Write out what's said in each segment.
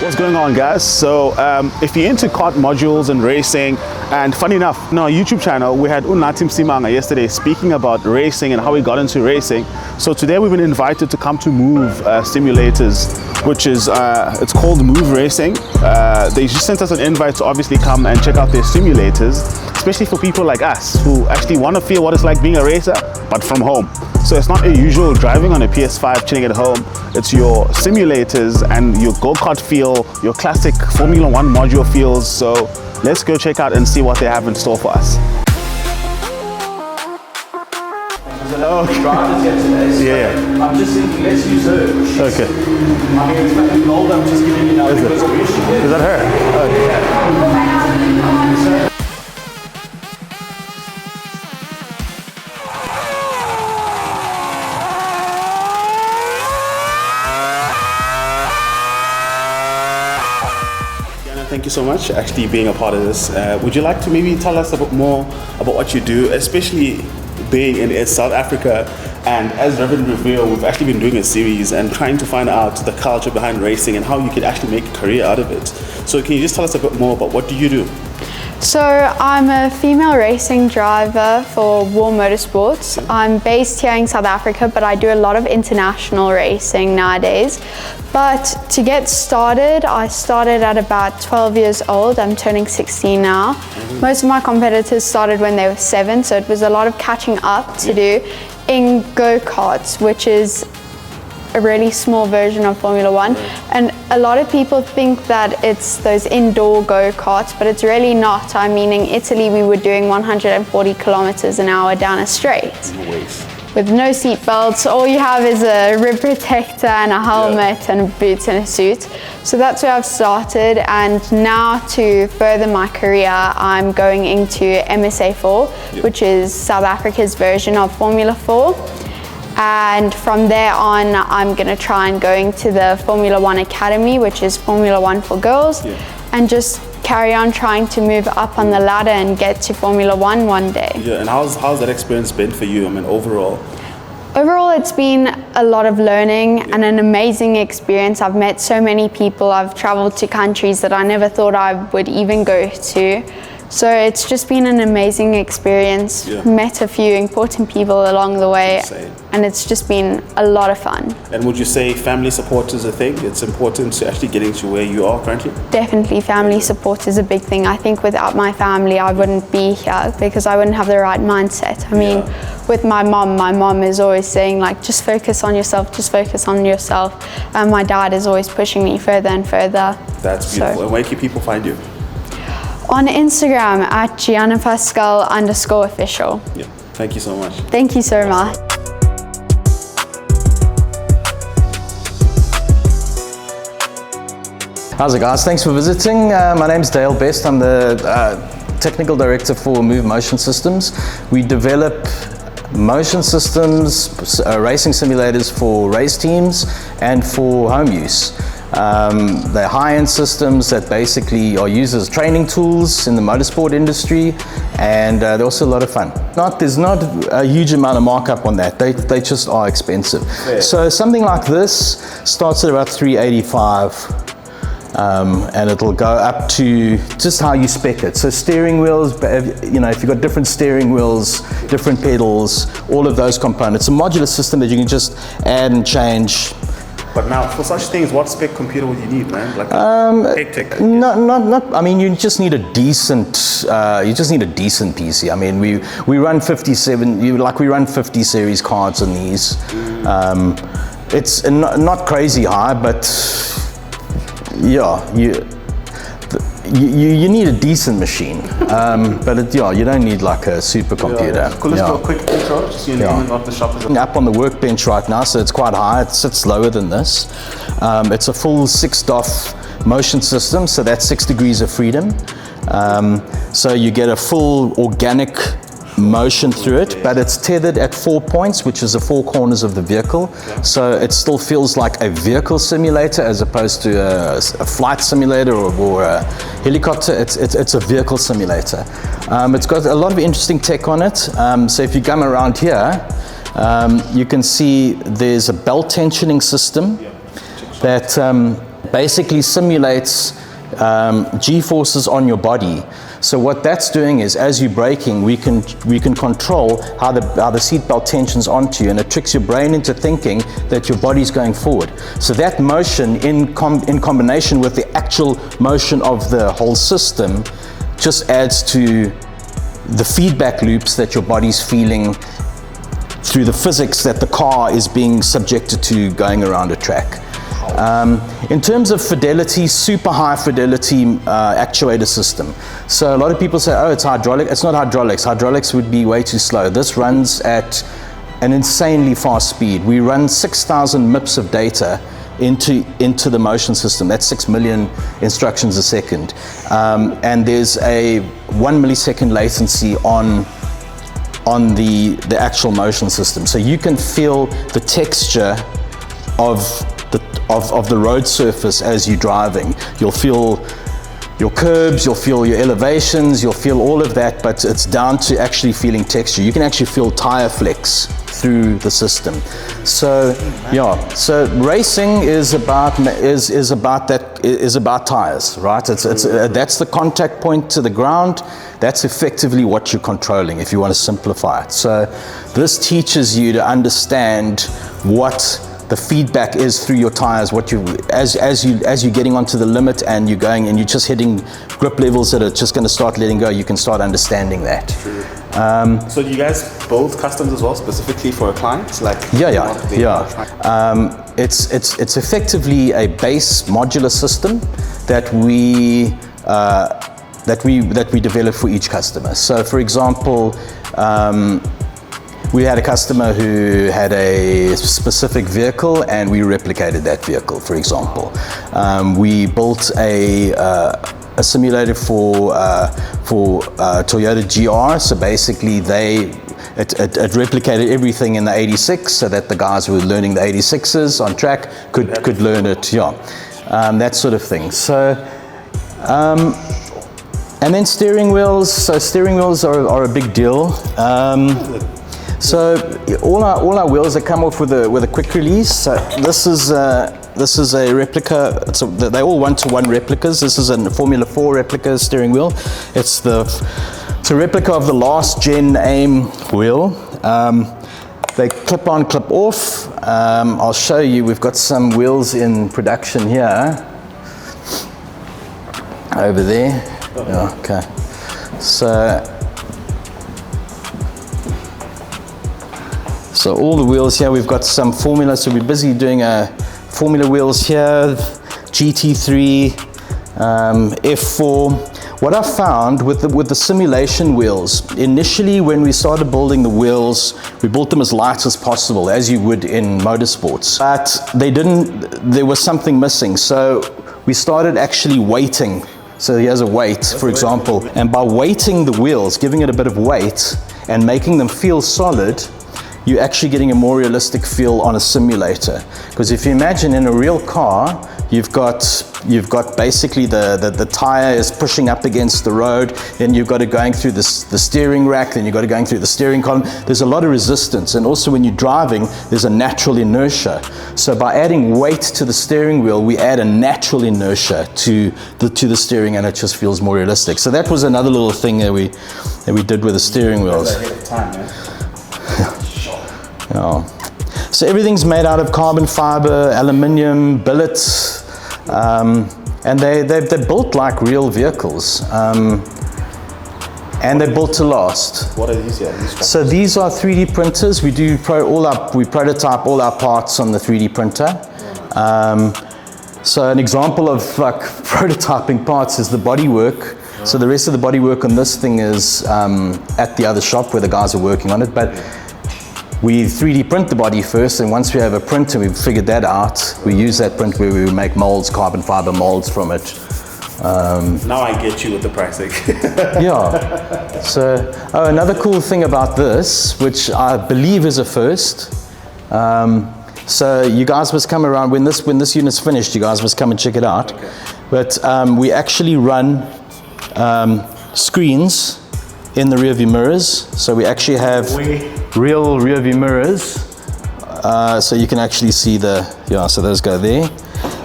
What's going on, guys? So if you're into kart modules and racing, and funny enough, on our YouTube channel we had Unatim Simanga yesterday speaking about racing and how he got into racing. So today we've been invited to come to Moov Simulators, which is it's called Moov Racing. They just sent us an invite to obviously come and check out their simulators, especially for people like us who actually want to feel what it's like being a racer but from home. So it's not a usual driving on a PS5 chilling at home. It's your simulators and your go-kart feel, your classic Formula 1 module feels. So let's go check out and see what they have in store for us. Oh, drivers here today, so yeah. I'm just thinking, let's use her. Okay. I mean, it's nothing gold, I'm just giving you now because of where she is. Is that her? Okay. Yeah. Thank you so much actually being a part of this. Would you like to maybe tell us a bit more about what you do, especially being in South Africa? And as Rev Reveal, we've actually been doing a series and trying to find out the culture behind racing and how you could actually make a career out of it. So can you just tell us a bit more about what do you do? So I'm a female racing driver for Worr Motorsport. I'm based here in South Africa, but I do a lot of international racing nowadays. But to get started, I started at about 12 years old. I'm turning 16 now. Most of my competitors started when they were 7, so it was a lot of catching up to do in go-karts, which is a really small version of Formula 1. And a lot of people think that it's those indoor go-karts, but it's really not. I mean, in Italy, we were doing 140 kilometers an hour down a straight. With no seat belts, all you have is a rib protector and a helmet and boots and a suit. So that's where I've started, and now to further my career, I'm going into MSA4, which is South Africa's version of Formula 4. And from there on, I'm going to try and going to the Formula 1 Academy, which is Formula 1 for girls, and just carry on trying to move up on the ladder and get to Formula 1 one day. Yeah, and how's that experience been for you, I mean, overall? Overall, it's been a lot of learning and an amazing experience. I've met so many people. I've traveled to countries that I never thought I would even go to. So it's just been an amazing experience. Met a few important people along the way, and it's just been a lot of fun. And would you say family support is a thing? It's important to actually getting to where you are currently? Definitely, family support is a big thing. I think without my family, I wouldn't be here because I wouldn't have the right mindset. I mean, with my mom is always saying, like, just focus on yourself, just focus on yourself. And my dad is always pushing me further and further. That's beautiful. And where can people find you? On Instagram at Gianna Pascoal _official. Yeah, thank you so much. Thank you so much. How's it, guys? Thanks for visiting. My name's Dale Best. I'm the technical director for Moov Motion Systems. We develop motion systems, racing simulators for race teams and for home use. They're high-end systems that basically are used as training tools in the motorsport industry, and they're also a lot of fun. There's not a huge amount of markup on that. They just are expensive. So something like this starts at about $385. And it'll go up to just how you spec it. So steering wheels, you know, if you've got different steering wheels, different pedals, all of those components. It's a modular system that you can just add and change. But now, for such things, what spec computer would you need, man? Like hectic? Not. I mean, you just need a decent. PC. I mean, we run 57. We run 50 series cards on these. It's not crazy high, but yeah, you need a decent machine. But you don't need like a supercomputer. Cool, let's do a quick intro, just your name and what the shop is. Up on the workbench right now, so it's quite high. It sits lower than this. It's a full 6-DOF motion system, so that's 6 degrees of freedom. So you get a full organic motion through it, but it's tethered at 4 points, which is the 4 corners of the vehicle. So it still feels like a vehicle simulator as opposed to a flight simulator or a helicopter. It's a vehicle simulator. It's got a lot of interesting tech on it. So if you come around here, you can see there's a belt tensioning system that basically simulates G-forces on your body. So what that's doing is, as you're braking, we can control how the seatbelt tensions onto you, and it tricks your brain into thinking that your body's going forward. So that motion in combination with the actual motion of the whole system just adds to the feedback loops that your body's feeling through the physics that the car is being subjected to going around a track. In terms of fidelity, super high fidelity actuator system. So a lot of people say, oh, it's hydraulic. It's not hydraulics. Hydraulics would be way too slow. This runs at an insanely fast speed. We run 6,000 MIPS of data into the motion system. That's 6 million instructions a second. And there's a 1 millisecond latency on the actual motion system. So you can feel the texture of the road surface as you're driving. You'll feel your curbs, you'll feel your elevations, you'll feel all of that, but it's down to actually feeling texture. You can actually feel tire flex through the system. So yeah, so racing is about tires, right? That's the contact point to the ground. That's effectively what you're controlling, if you want to simplify it. So this teaches you to understand what the feedback is through your tires, what you as you're getting onto the limit and you're going and you're just hitting grip levels that are just going to start letting go. You can start understanding that. So do you guys build customs as well, specifically for a client? Like it's effectively a base modular system that we develop for each customer. So for example, we had a customer who had a specific vehicle and we replicated that vehicle, for example. We built a simulator for Toyota GR, so basically it replicated everything in the 86 so that the guys who were learning the 86s on track could learn it, that sort of thing. So, and then steering wheels. So steering wheels are a big deal. So all our wheels that come off with a quick release. So this is a replica. They all 1-to-1 replicas. This is a Formula 4 replica steering wheel. It's a replica of the last gen AIM wheel. They clip on, clip off. I'll show you. We've got some wheels in production here. Over there. Yeah, okay. So all the wheels here, we've got some Formula, so we're busy doing Formula wheels here, GT3, F4. What I found with the simulation wheels, initially when we started building the wheels, we built them as light as possible, as you would in motorsports. But there was something missing, so we started actually weighting. So here's a weight, for example, and by weighting the wheels, giving it a bit of weight and making them feel solid, you're actually getting a more realistic feel on a simulator. Because if you imagine in a real car, you've got basically the tire is pushing up against the road, then you've got it going through the steering rack, then you've got it going through the steering column. There's a lot of resistance, and also when you're driving, there's a natural inertia. So by adding weight to the steering wheel, we add a natural inertia to the steering, and it just feels more realistic. So that was another little thing that we did with the steering wheels. Ahead of time, man. Yeah. So everything's made out of carbon fiber, aluminium, billets, and they're built like real vehicles, and they're built to last. What are these here? So these are 3D printers. We do we prototype all our parts on the 3D printer. So an example of like prototyping parts is the bodywork. So the rest of the bodywork on this thing is at the other shop where the guys are working on it, but we 3D print the body first, and once we have a print and we've figured that out, we use that print where we make molds, carbon fiber molds from it. Now I get you with the pricing. Yeah. So, another cool thing about this, which I believe is a first. So you guys must come around when this unit's finished. You guys must come and check it out. Okay. But we actually run screens in the rear view mirrors. So we actually have real rear view mirrors. So you can actually see so those go there.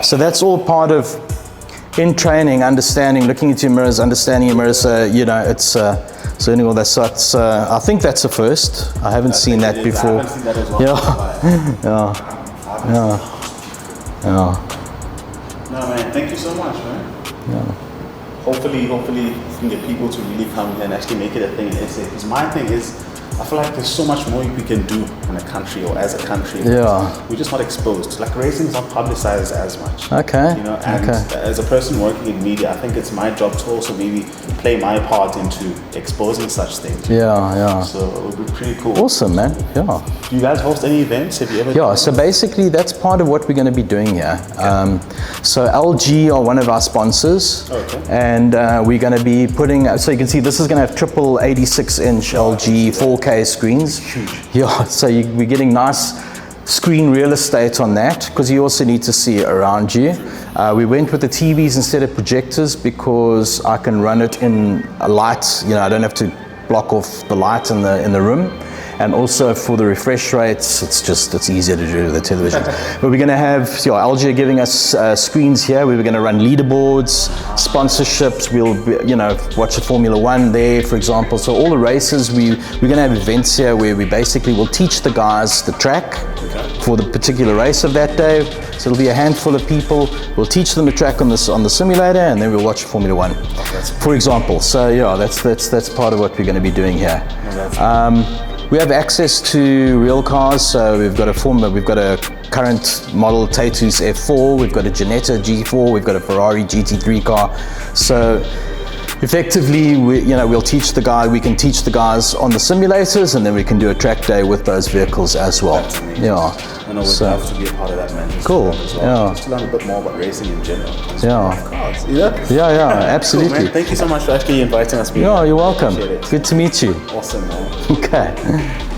So that's all part of, in training, understanding, looking into your mirrors, understanding your mirrors, you know, it's learning all that. So it's, I think that's a first. I haven't seen that before. I haven't seen that as well. No, man, thank you so much, man. Yeah. Hopefully you can get people to really come here and actually make it a thing in SA. Because my thing is, I feel like there's so much more we can do in a country or as a country. Yeah. We're just not exposed. Like racing is not publicized as much. Okay. You know, and as a person working in media, I think it's my job to also maybe play my part into exposing such things. Yeah. So it would be pretty cool. Awesome, man. Yeah. Do you guys host any events? Have you ever? Yeah, so basically that's part of what we're going to be doing here. So LG are one of our sponsors, and we're going to be putting, so you can see this is going to have triple 86-inch LG 4K screens. Huge. Yeah, so we're getting nice screen real estate on that, because you also need to see around you. We went with the TVs instead of projectors because I can run it in a light, you know, I don't have to block off the light in the room. And also for the refresh rates, it's easier to do with the television. But we're going to have, LG are giving us screens here. We're going to run leaderboards, sponsorships. We'll, you know, watch the Formula One there, for example. So all the races, we're going to have events here where we basically will teach the guys the track for the particular race of that day. So it'll be a handful of people. We'll teach them the track on the simulator, and then we'll watch Formula One, for example. So yeah, that's part of what we're going to be doing here. We have access to real cars, so we've got a current model Tatu's F4, we've got a Gianna G4, we've got a Ferrari GT3 car. So effectively, we'll teach the guy. We can teach the guys on the simulators, and then we can do a track day with those vehicles as well. Yeah. And I would love to be a part of that, man. Just cool. Just to learn a bit more about racing in general. Yeah. Yeah, Absolutely. Cool, man. Thank you so much for actually inviting us. Yeah, you're welcome. Appreciate it. Good to meet you. Awesome, man. Okay.